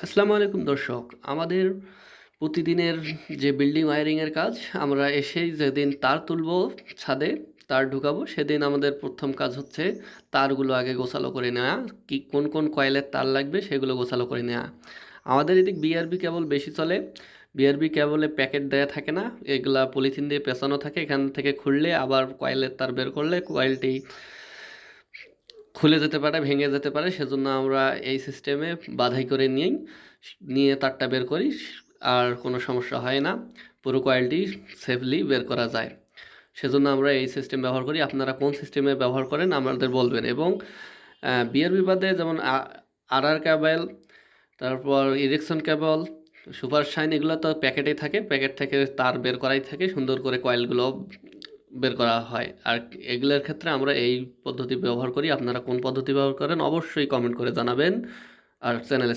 আসসালামু আলাইকুম দর্শক। আমাদের প্রতিদিনের যে বিল্ডিং ওয়্যারিংয়ের কাজ, আমরা এসেই যেদিন তার তুলবো ছাদে, তার ঢুকাবো, সেদিন আমাদের ১ম কাজ হচ্ছে তারগুলো আগে গোছালো করে নেওয়া। কোন কয়েলের তার লাগবে সেগুলো গোছালো করে নেওয়া। আমাদের এদিক বিআরবি কেবল বেশি চলে। বিআরবি কেবলে প্যাকেট দেয়া থাকে না, এগুলা পলিথিন দিয়ে পেঁচানো থাকে। এখান থেকে খুললে আবার কয়েলের তার বের করলে কয়েলটি খুলে যেতে পারে, ভেঙে যেতে পারে। সেজন্য আমরা এই সিস্টেমে বাঁধাই করে নিয়ে তারটা বের করি। আর কোনো সমস্যা হয় না। পুরো কয়েলটি সেফলি বের করা যায়। সেজন্য আমরা এই সিস্টেম ব্যবহার করি। আপনারা কোন সিস্টেমে ব্যবহার করেন আমাদের বলবেন। এবং বিআরবি বাদে যেমন আরআর কেবল, তারপর ইরেকশন কেবল, সুপার শাইন, এগুলো তো প্যাকেটেই থাকে। প্যাকেট থেকে তার বের করাই থাকে, সুন্দর করে কয়েলগুলো বের করা হয়। আর এগুলোর ক্ষেত্রে আমরা এই পদ্ধতি ব্যবহার করি। আপনারা কোন পদ্ধতি ব্যবহার করেন অবশ্যই কমেন্ট করে জানাবেন। আর চ্যানেলে